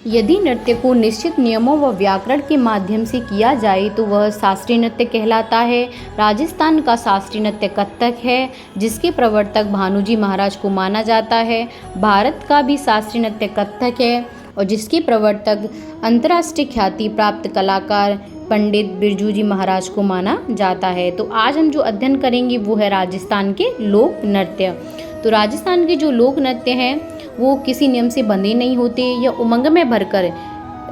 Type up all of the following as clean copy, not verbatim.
यदि नृत्य को निश्चित नियमों व व्याकरण के माध्यम से किया जाए तो वह शास्त्रीय नृत्य कहलाता है। राजस्थान का शास्त्रीय नृत्य कथक है, जिसके प्रवर्तक भानुजी महाराज को माना जाता है। भारत का भी शास्त्रीय नृत्य कथक है और जिसके प्रवर्तक अंतर्राष्ट्रीय ख्याति प्राप्त कलाकार पंडित बिरजू जी महाराज को माना जाता है। तो आज हम जो अध्ययन करेंगे वो है राजस्थान के लोक नृत्य। तो राजस्थान के जो लोक नृत्य हैं वो किसी नियम से बंधे नहीं होते या उमंग में भरकर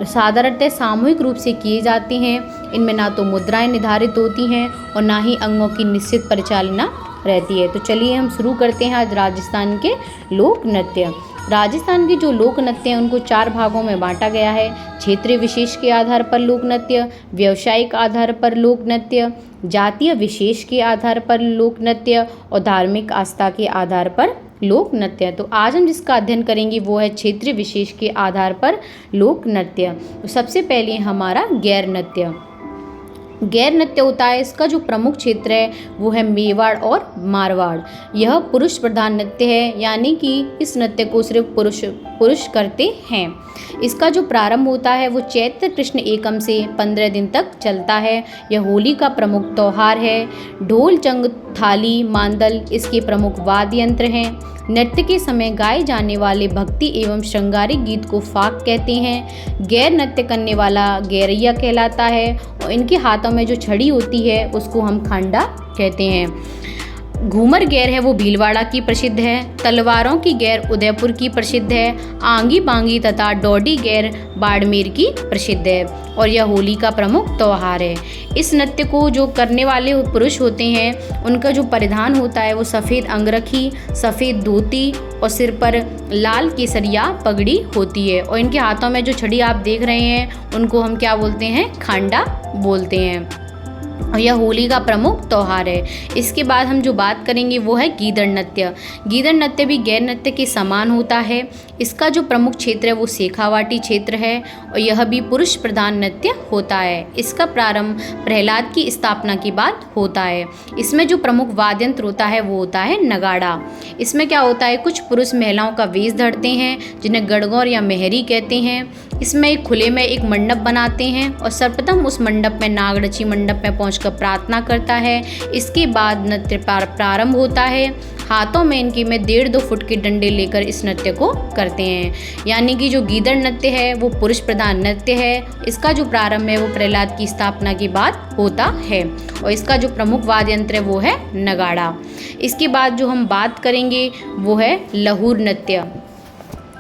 साधारणतः सामूहिक रूप से किए जाते हैं। इनमें ना तो मुद्राएं निर्धारित होती हैं और ना ही अंगों की निश्चित परिचालना रहती है। तो चलिए हम शुरू करते हैं आज राजस्थान के लोक नृत्य। राजस्थान के जो लोक नृत्य हैं उनको 4 भागों में बांटा गया है। क्षेत्रीय विशेष के आधार पर लोक नृत्य, व्यावसायिक आधार पर लोक नृत्य, जातीय विशेष के आधार पर लोक नृत्य और धार्मिक आस्था के आधार पर लोक नृत्य। तो आज हम जिसका अध्ययन करेंगे वो है क्षेत्रीय विशेष के आधार पर लोक नृत्य। तो सबसे पहले हमारा गैर नृत्य। गैर नृत्य होता है, इसका जो प्रमुख क्षेत्र है वो है मेवाड़ और मारवाड़। यह पुरुष प्रधान नृत्य है, यानी कि इस नृत्य को सिर्फ पुरुष करते हैं। इसका जो प्रारंभ होता है वो चैत्र कृष्ण एकम से 15 दिन तक चलता है। यह होली का प्रमुख त्यौहार है। ढोल, चंग, थाली, मांदल इसके प्रमुख वाद्य यंत्र हैं। नृत्य के समय गाए जाने वाले भक्ति एवं श्रृंगारिक गीत को फाक कहते हैं। गैर नृत्य करने वाला गैरैया कहलाता है और इनके हाथों में जो छड़ी होती है उसको हम खांडा कहते हैं। घूमर गैर है वो भीलवाड़ा की प्रसिद्ध है। तलवारों की गैर उदयपुर की प्रसिद्ध है। आंगी बांगी तथा डोडी गैर बाड़मेर की प्रसिद्ध है और यह होली का प्रमुख त्यौहार है। इस नृत्य को जो करने वाले पुरुष होते हैं उनका जो परिधान होता है वो सफ़ेद अंगरखी, सफ़ेद धोती और सिर पर लाल केसरिया पगड़ी होती है और इनके हाथों में जो छड़ी आप देख रहे हैं उनको हम क्या बोलते हैं? खांडा बोलते हैं और यह होली का प्रमुख त्यौहार है। इसके बाद हम जो बात करेंगे वो है गीदड़ नृत्य। गीदड़ नृत्य भी गैर नृत्य के समान होता है। इसका जो प्रमुख क्षेत्र है वो शेखावाटी क्षेत्र है और यह भी पुरुष प्रधान नृत्य होता है। इसका प्रारंभ प्रहलाद की स्थापना के बाद होता है। इसमें जो प्रमुख वाद्य यंत्र होता है वो होता है नगाड़ा। इसमें क्या होता है, कुछ पुरुष महिलाओं का वेश धरते हैं जिन्हें गणगौर या मेहरी कहते हैं। इसमें एक खुले में एक मंडप बनाते हैं और सर्वप्रथम उस मंडप में नागरची मंडप में पहुंचकर प्रार्थना करता है। इसके बाद नृत्य प्रारंभ होता है। हाथों में इनके में 1.5-2 फुट के डंडे लेकर इस नृत्य को करते हैं। यानी कि जो गीदड़ नृत्य है वो पुरुष प्रधान नृत्य है। इसका जो प्रारंभ है वो प्रहलाद की स्थापना के बाद होता है और इसका जो प्रमुख वाद्य यंत्र है वो है नगाड़ा। इसके बाद जो हम बात करेंगे वो है लहूर नृत्य।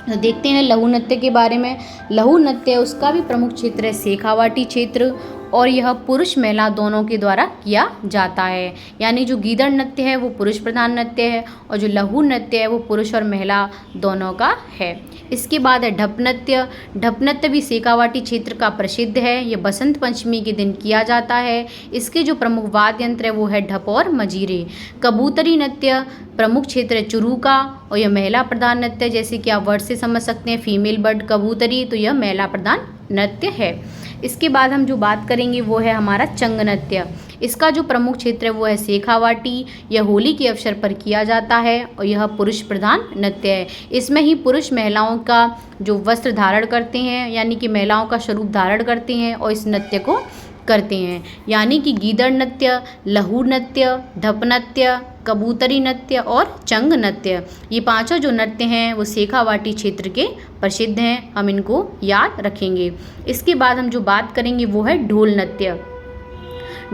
तो देखते हैं लहू नृत्य के बारे में। लहू नृत्य उसका भी प्रमुख क्षेत्र है शेखावाटी क्षेत्र और यह पुरुष महिला दोनों के द्वारा किया जाता है। यानी जो गीदड़ नृत्य है वो पुरुष प्रधान नृत्य है और जो लहू नृत्य है वो पुरुष और महिला दोनों का है। इसके बाद है ढप नृत्य। ढप नृत्य भी शेखावाटी क्षेत्र का प्रसिद्ध है। ये बसंत पंचमी के दिन किया जाता है। इसके जो प्रमुख वाद्य यंत्र है वो है ढप और मजीरे। कबूतरी नृत्य प्रमुख क्षेत्र है चुरू का और यह महिला प्रधान नृत्य, जैसे कि आप वर्ड से समझ सकते हैं फीमेल बर्ड कबूतरी, तो यह महिला प्रधान नृत्य है। इसके बाद हम जो बात करेंगे वो है हमारा चंग नृत्य। इसका जो प्रमुख क्षेत्र है वो है शेखावाटी। यह होली के अवसर पर किया जाता है और यह पुरुष प्रधान नृत्य है। इसमें ही पुरुष महिलाओं का जो वस्त्र धारण करते हैं, यानी कि महिलाओं का स्वरूप धारण करते हैं और इस नृत्य को करते हैं। यानी कि गीदड़ नृत्य, लहू नृत्य, ढप नृत्य, कबूतरी नृत्य और चंग नृत्य, ये पांचों जो नृत्य हैं वो शेखावाटी क्षेत्र के प्रसिद्ध हैं। हम इनको याद रखेंगे। इसके बाद हम जो बात करेंगे वो है ढोल नृत्य।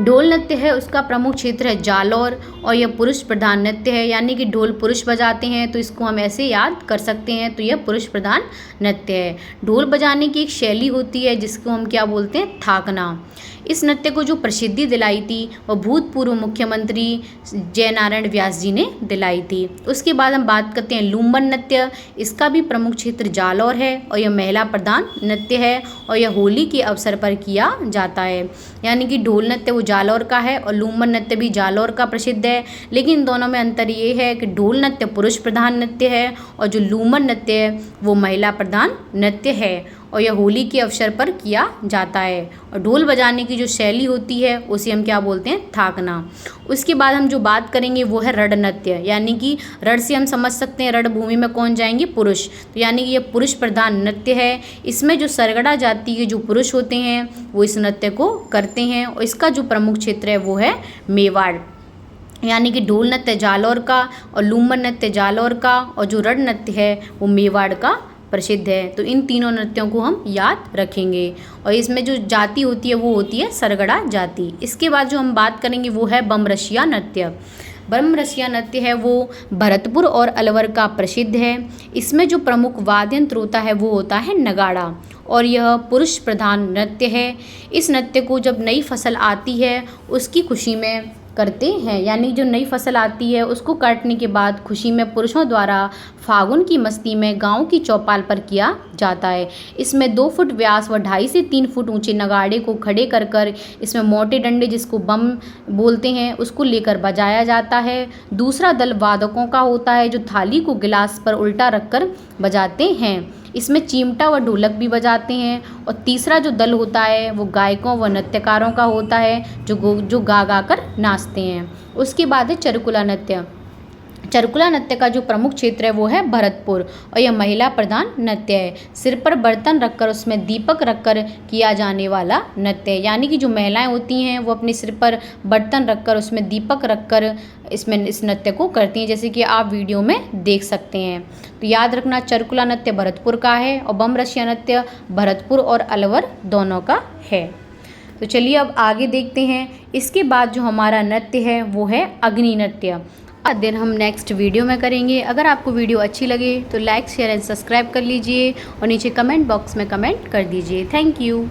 ढोल नृत्य है उसका प्रमुख क्षेत्र है जालौर और यह पुरुष प्रधान नृत्य है। यानी कि ढोल पुरुष बजाते हैं तो इसको हम ऐसे याद कर सकते हैं, तो यह पुरुष प्रधान नृत्य है। ढोल बजाने की एक शैली होती है जिसको हम क्या बोलते हैं? थाकना। इस नृत्य को जो प्रसिद्धि दिलाई थी वह भूतपूर्व मुख्यमंत्री जयनारायण व्यास जी ने दिलाई थी। उसके बाद हम बात करते हैं लूम्बन नृत्य। इसका भी प्रमुख क्षेत्र जालौर है और यह महिला प्रधान नृत्य है और यह होली के अवसर पर किया जाता है। यानी कि ढोल नृत्य वो जालौर का है और लूम्बन नृत्य भी जालौर का प्रसिद्ध है, लेकिन इन दोनों में अंतर ये है कि ढोल नृत्य पुरुष प्रधान नृत्य है और जो लूम्बन नृत्य है वो महिला प्रधान नृत्य है और यह होली के अवसर पर किया जाता है। और ढोल बजाने की जो शैली होती है उसे हम क्या बोलते हैं, थाकना। उसके बाद हम जो बात करेंगे वो है रण नृत्य, यानी कि रण से हम समझ सकते हैं रणभूमि में कौन जाएंगे, पुरुष। तो यानी कि यह पुरुष प्रधान नृत्य है। इसमें जो सरगड़ा जाति के जो पुरुष होते हैं वो इस नृत्य को करते हैं। और इसका जो प्रमुख क्षेत्र है वो है मेवाड़, यानी कि ढोल नृत्य जालौर का और लूमर नृत्य जालौर का, और जो रण नृत्य है वो मेवाड़ का प्रसिद्ध है। तो इन तीनों नृत्यों को हम याद रखेंगे। और इसमें जो जाति होती है वो होती है सरगड़ा जाति। इसके बाद जो हम बात करेंगे वो है बमरसिया नृत्य। बमरसिया नृत्य है वो भरतपुर और अलवर का प्रसिद्ध है। इसमें जो प्रमुख वाद्य यंत्र होता है वो होता है नगाड़ा, और यह पुरुष प्रधान नृत्य है। इस नृत्य को जब नई फसल आती है उसकी खुशी में करते हैं, यानी जो नई फसल आती है उसको काटने के बाद खुशी में पुरुषों द्वारा फागुन की मस्ती में गांव की चौपाल पर किया जाता है। इसमें 2 फुट व्यास व 2.5 से 3 फुट ऊंचे नगाड़े को खड़े कर कर इसमें मोटे डंडे, जिसको बम बोलते हैं, उसको लेकर बजाया जाता है। दूसरा दल वादकों का होता है जो थाली को गिलास पर उल्टा रखकर बजाते हैं। इसमें चिमटा व ढोलक भी बजाते हैं। और तीसरा जो दल होता है वो गायकों व नृत्यकारों का होता है जो गा गा कर नाचते हैं। उसके बाद है चरकुला नृत्य। चरकुला नृत्य का जो प्रमुख क्षेत्र है वो है भरतपुर, और यह महिला प्रधान नृत्य है। सिर पर बर्तन रखकर उसमें दीपक रखकर किया जाने वाला नृत्य है, यानी कि जो महिलाएं होती हैं वो अपने सिर पर बर्तन रखकर उसमें दीपक रखकर इसमें इस नृत्य को करती हैं, जैसे कि आप वीडियो में देख सकते हैं। तो याद रखना, चरकुला नृत्य भरतपुर का है और बमरसिया नृत्य भरतपुर और अलवर दोनों का है। तो चलिए अब आगे देखते हैं। इसके बाद जो हमारा नृत्य है वो है अग्नि नृत्य। दिन हम नेक्स्ट वीडियो में करेंगे। अगर आपको वीडियो अच्छी लगे तो लाइक, शेयर एंड सब्सक्राइब कर लीजिए और नीचे कमेंट बॉक्स में कमेंट कर दीजिए। Thank you.